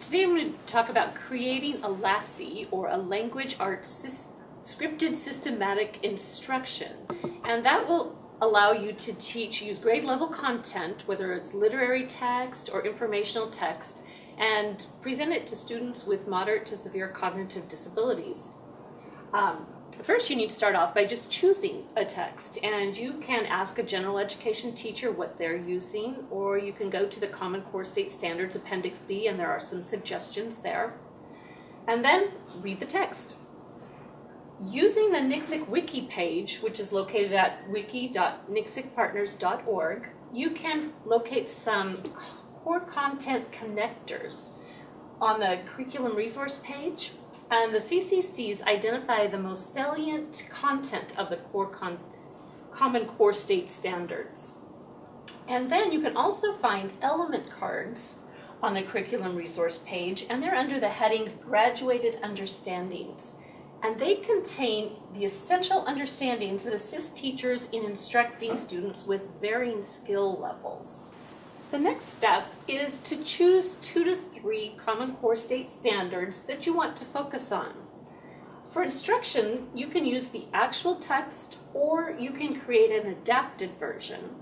Today I'm going to talk about creating a LASI, or a Language Arts Scripted Systematic Instruction. And that will allow you to use grade level content, whether it's literary text or informational text, and present it to students with moderate to severe cognitive disabilities. First, you need to start off by just choosing a text, and you can ask a general education teacher what they're using, or you can go to the Common Core State Standards Appendix B, and there are some suggestions there. And then read the text. Using the NCSIC Wiki page, which is located at wiki.ncsicpartners.org, you can locate some core content connectors on the curriculum resource page. And the CCCs identify the most salient content of the Common Core State Standards. And then you can also find element cards on the curriculum resource page, and they're under the heading Graduated Understandings. And they contain the essential understandings that assist teachers in instructing students with varying skill levels. The next step is to choose 2 to 3 Common Core State Standards that you want to focus on. For instruction, you can use the actual text, or you can create an adapted version.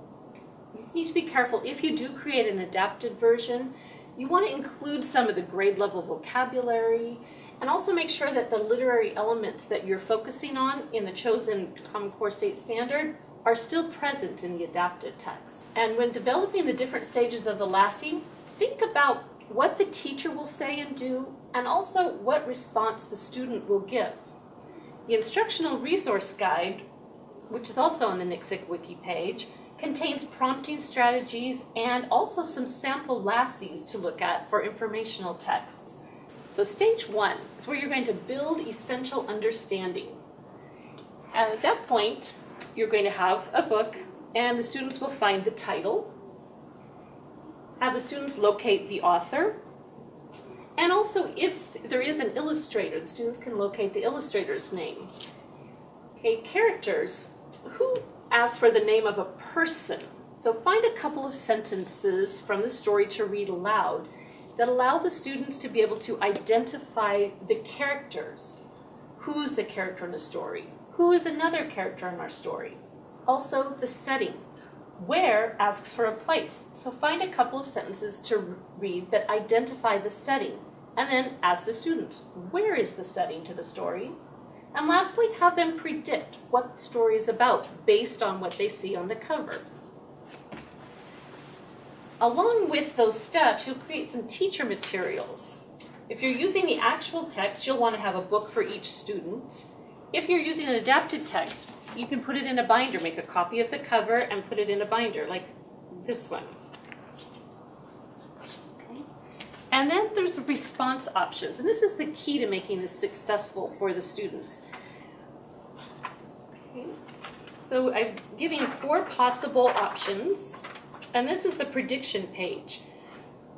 You just need to be careful. If you do create an adapted version, you want to include some of the grade level vocabulary, and also make sure that the literary elements that you're focusing on in the chosen Common Core State Standard are still present in the adapted text. And when developing the different stages of the LASI, think about what the teacher will say and do, and also what response the student will give. The Instructional Resource Guide, which is also on the NCSIC Wiki page, contains prompting strategies and also some sample LASIs to look at for informational texts. So stage 1 is where you're going to build essential understanding. And at that point, you're going to have a book, and the students will find the title, have the students locate the author, and also if there is an illustrator, the students can locate the illustrator's name. Okay, characters. Who asks for the name of a person? So find a couple of sentences from the story to read aloud that allow the students to be able to identify the characters. Who's the character in the story? Who is another character in our story? Also, the setting. Where asks for a place. So find a couple of sentences to read that identify the setting, and then ask the students, where is the setting to the story? And lastly, have them predict what the story is about based on what they see on the cover. Along with those steps, you'll create some teacher materials. If you're using the actual text, you'll want to have a book for each student. If you're using an adapted text, you can put it in a binder, make a copy of the cover and put it in a binder, like this one. Okay. And then there's the response options, and this is the key to making this successful for the students. Okay. So I'm giving 4 possible options, and this is the prediction page.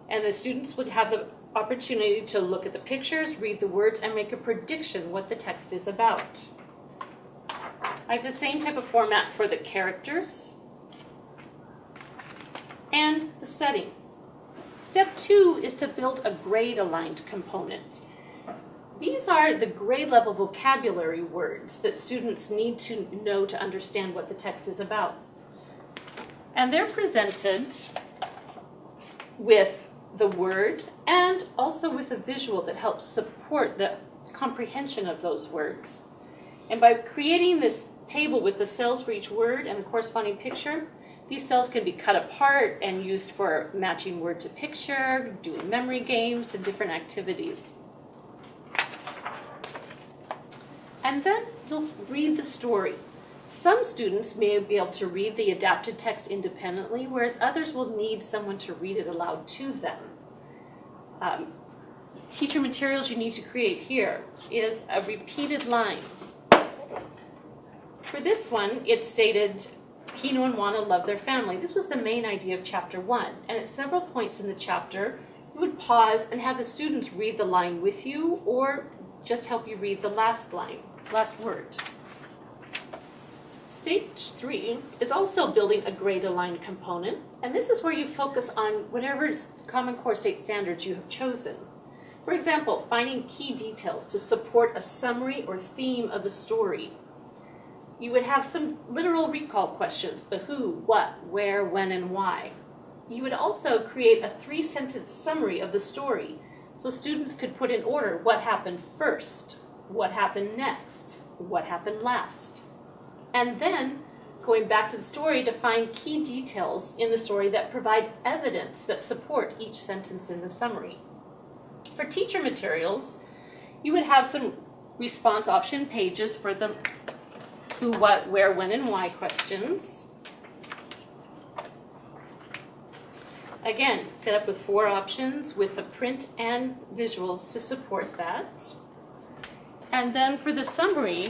And the students would have the opportunity to look at the pictures, read the words, and make a prediction what the text is about. I have the same type of format for the characters and the setting. Step 2 is to build a grade-aligned component. These are the grade level vocabulary words that students need to know to understand what the text is about. And they're presented with the word and also with a visual that helps support the comprehension of those words. And by creating this table with the cells for each word and the corresponding picture, these cells can be cut apart and used for matching word to picture, doing memory games, and different activities. And then you'll read the story. Some students may be able to read the adapted text independently, whereas others will need someone to read it aloud to them. Teacher materials you need to create here is a repeated line. For this one, it stated, Kino and Juana love their family. This was the main idea of chapter 1. And at several points in the chapter, you would pause and have the students read the line with you, or just help you read the last line, last word. Stage 3 is also building a grade-aligned component, and this is where you focus on whatever Common Core State Standards you have chosen. For example, finding key details to support a summary or theme of the story. You would have some literal recall questions, the who, what, where, when, and why. You would also create a 3-sentence summary of the story, so students could put in order what happened first, what happened next, what happened last. And then going back to the story to find key details in the story that provide evidence that support each sentence in the summary. For teacher materials, you would have some response option pages for the who, what, where, when, and why questions. Again, set up with 4 options with the print and visuals to support that. And then for the summary,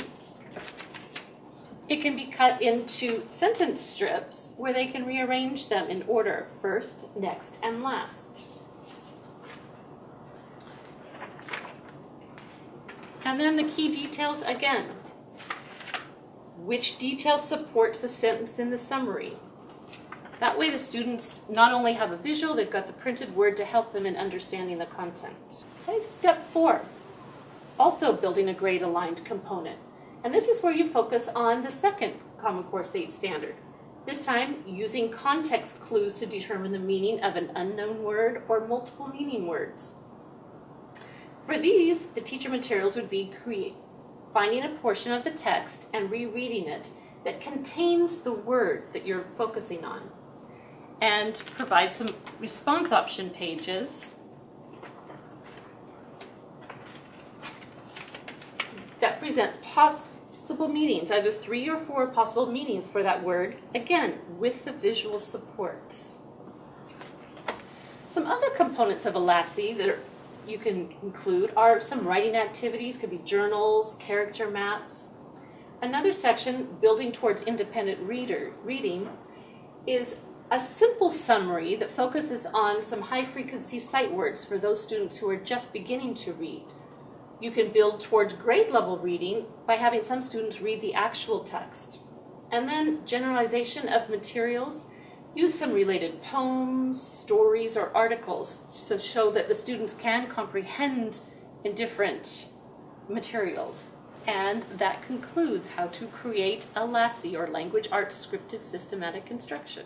it can be cut into sentence strips where they can rearrange them in order, first, next, and last. And then the key details again. Which detail supports a sentence in the summary? That way the students not only have a visual, they've got the printed word to help them in understanding the content. Okay, step 4, also building a grade-aligned component. And this is where you focus on the second Common Core State standard. This time, using context clues to determine the meaning of an unknown word or multiple meaning words. For these, the teacher materials would be finding a portion of the text and rereading it that contains the word that you're focusing on, and provide some response option pages that present possible meanings, either 3 or 4 possible meanings for that word, again, with the visual supports. Some other components of a Lassie that you can include are some writing activities, could be journals, character maps. Another section, building towards independent reading, is a simple summary that focuses on some high-frequency sight words for those students who are just beginning to read. You can build towards grade-level reading by having some students read the actual text. And then generalization of materials. Use some related poems, stories, or articles to show that the students can comprehend in different materials. And that concludes how to create a Lassie, or language arts scripted systematic instruction.